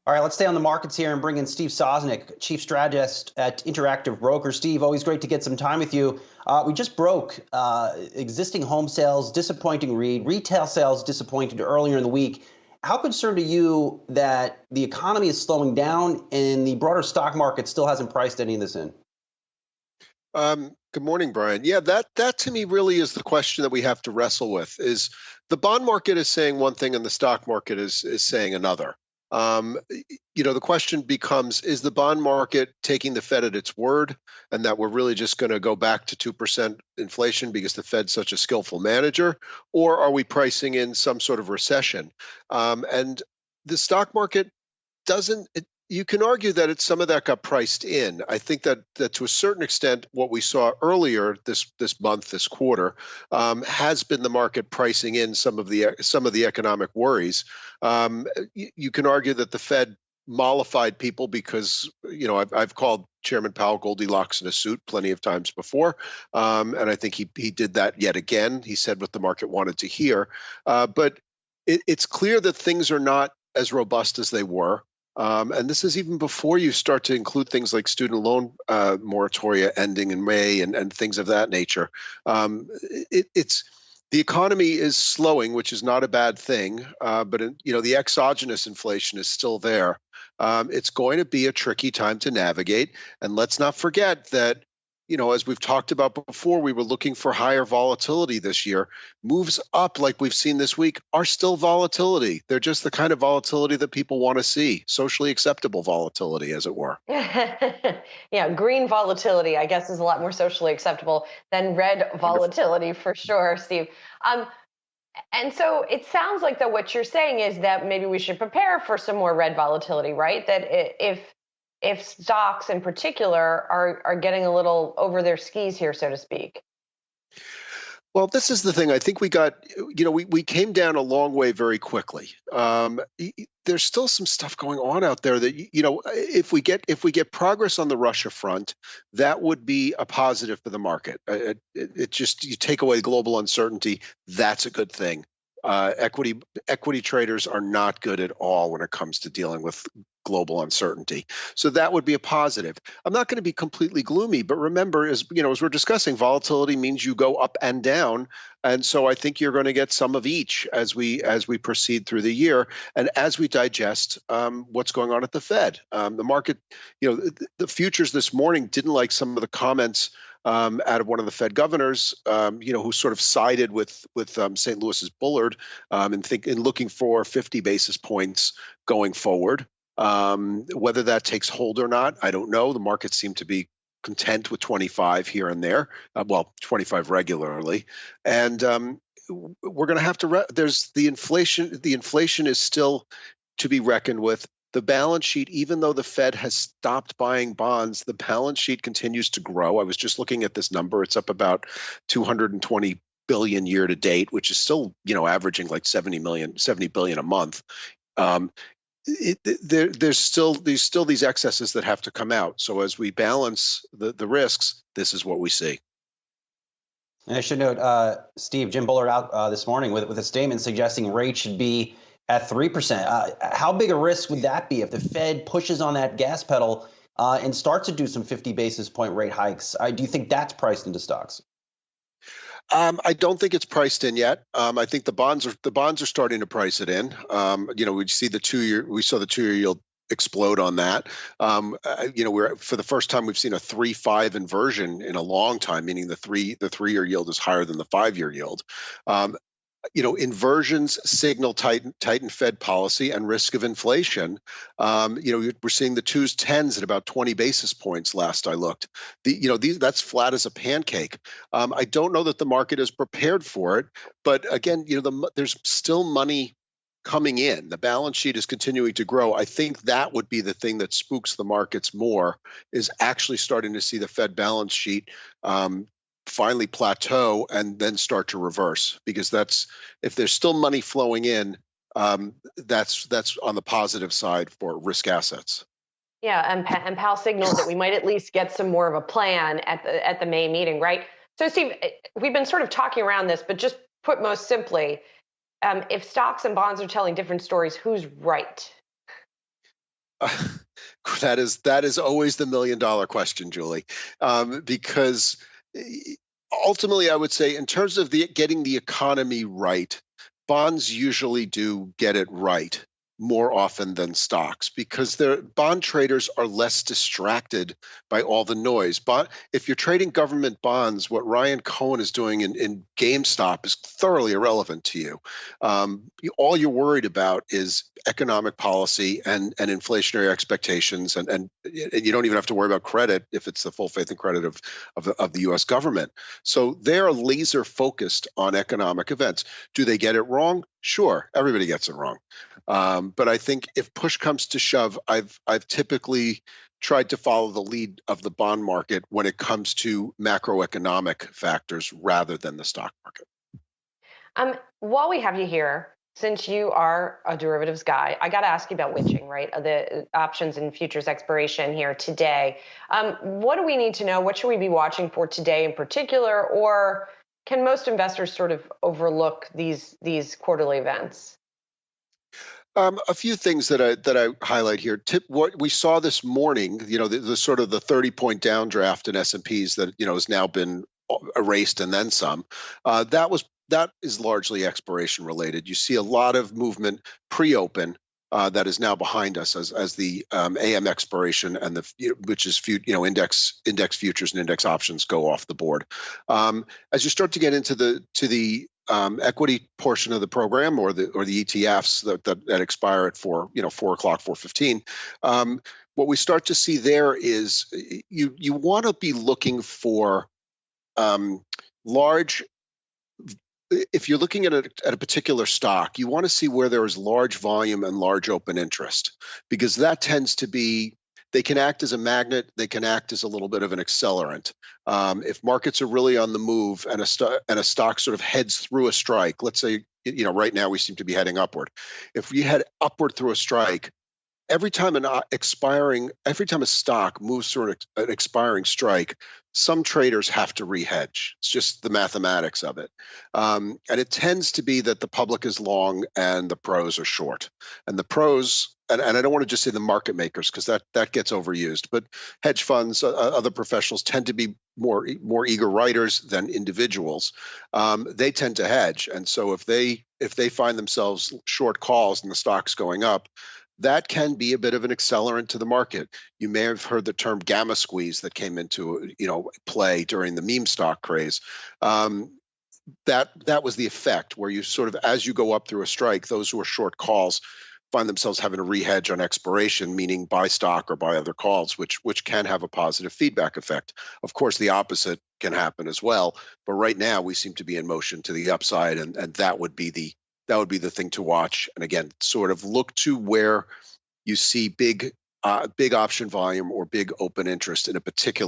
All right, let's stay on the markets here and bring in Steve Sosnick, Chief Strategist at Interactive Broker. Steve, always great to get some time with you. We just broke existing home sales, disappointing read, retail sales disappointed earlier in the week. How concerned are you that the economy is slowing down and the broader stock market still hasn't priced any of this in? Good morning, Brian. Yeah, that to me really is the question that we have to wrestle with. Is the bond market is saying one thing and the stock market is saying another. The question becomes: is the bond market taking the Fed at its word, and that we're really just going to go back to 2% inflation because the Fed's such a skillful manager, or are we pricing in some sort of recession? And the stock market doesn't it, you can argue that some of that got priced in. I think that to a certain extent, what we saw earlier this month, this quarter, has been the market pricing in some of the economic worries. You can argue that the Fed mollified people because I've called Chairman Powell Goldilocks in a suit plenty of times before, and I think he did that yet again. He said what the market wanted to hear, but it's clear that things are not as robust as they were. And this is even before you start to include things like student loan moratoria ending in May and things of that nature. It's the economy is slowing, which is not a bad thing, but the exogenous inflation is still there. It's going to be a tricky time to navigate, and let's not forget that. As we've talked about before, we were looking for higher volatility this year. Moves up, like we've seen this week, are still volatility. They're just the kind of volatility that people want to see, socially acceptable volatility, as it were. Yeah, green volatility, I guess, is a lot more socially acceptable than red Wonderful. volatility for sure, Steve. Um, and so it sounds like that what you're saying is that maybe we should prepare for some more red volatility, right? That if stocks in particular are getting a little over their skis here, so to speak. Well, this is the thing. I think we came down a long way very quickly. There's still some stuff going on out there that, if we get progress on the Russia front, that would be a positive for the market. It just, you take away global uncertainty, that's a good thing. Equity traders are not good at all when it comes to dealing with global uncertainty. So that would be a positive. I'm not going to be completely gloomy, but remember, as we're discussing, volatility means you go up and down, and so I think you're going to get some of each as we proceed through the year and as we digest what's going on at the Fed. The market, the futures this morning didn't like some of the comments out of one of the Fed governors, who sort of sided with St. Louis's Bullard, in looking for 50 basis points going forward. Whether that takes hold or not, I don't know. The markets seem to be content with 25 here and there, 25 regularly, and we're going to have to. There's the inflation. The inflation is still to be reckoned with. The balance sheet, even though the Fed has stopped buying bonds, the balance sheet continues to grow. I was just looking at this number. It's up about 220 billion year to date, which is still, averaging like 70 billion a month. Um, there's still these excesses that have to come out. So as we balance the risks, this is what we see. And I should note, Steve, Jim Bullard out this morning with a statement suggesting rates should be at 3%. How big a risk would that be if the Fed pushes on that gas pedal and starts to do some 50 basis point rate hikes? Do you think that's priced into stocks? I don't think it's priced in yet. I think the bonds are starting to price it in. We saw the 2-year yield explode on that. We're, for the first time, we've seen a 3-5 inversion in a long time, meaning the 3-year yield is higher than the 5-year yield. Inversions signal tighten Fed policy and risk of inflation. We're seeing the 2s, 10s at about 20 basis points last I looked. That's flat as a pancake. I don't know that the market is prepared for it, but again, there's still money coming in. The balance sheet is continuing to grow. I think that would be the thing that spooks the markets more, is actually starting to see the Fed balance sheet finally plateau and then start to reverse, because if there's still money flowing in, that's on the positive side for risk assets. Yeah, and Powell signaled that we might at least get some more of a plan at the May meeting, right? So, Steve, we've been sort of talking around this, but just put most simply, if stocks and bonds are telling different stories, who's right? That is always the $1 million question, Julie, because ultimately, I would say, in terms of getting the economy right, bonds usually do get it right more often than stocks because bond traders are less distracted by all the noise. But if you're trading government bonds, what Ryan Cohen is doing in GameStop is thoroughly irrelevant to you. All you're worried about is economic policy and inflationary expectations, and you don't even have to worry about credit if it's the full faith and credit of the U.S. government. So they're laser focused on economic events. Do they get it wrong? Sure, everybody gets it wrong. But I think if push comes to shove, I've typically tried to follow the lead of the bond market when it comes to macroeconomic factors rather than the stock market. While we have you here, since you are a derivatives guy, I got to ask you about witching, right? The options and futures expiration here today. What do we need to know? What should we be watching for today in particular? Or can most investors sort of overlook these quarterly events? A few things that I highlight here. What we saw this morning, the sort of the 30-point downdraft in S&Ps that has now been erased and then some. That is largely expiration related. You see a lot of movement pre-open that is now behind us as the AM expiration and which is index futures and index options go off the board. As you start to get into the equity portion of the program or the ETFs that expire at 4 o'clock, 4:15. What we start to see there is you want to be looking for large. If you're looking at a particular stock, you want to see where there is large volume and large open interest, because that tends to be, they can act as a magnet, they can act as a little bit of an accelerant. If markets are really on the move and a stock sort of heads through a strike, let's say, right now we seem to be heading upward. If we head upward through a strike, every time a stock moves through an expiring strike, some traders have to re-hedge. It's just the mathematics of it. And it tends to be that the public is long and the pros are short. And the pros, and I don't want to just say the market makers because that gets overused, but hedge funds, other professionals tend to be more eager writers than individuals. They tend to hedge. And so if they find themselves short calls and the stock's going up, that can be a bit of an accelerant to the market. You may have heard the term gamma squeeze that came into play during the meme stock craze. That was the effect where you sort of, as you go up through a strike, those who are short calls find themselves having to re-hedge on expiration, meaning buy stock or buy other calls, which can have a positive feedback effect. Of course, the opposite can happen as well. But right now, we seem to be in motion to the upside, and that would be the thing to watch. And again, sort of look to where you see big option volume or big open interest in a particular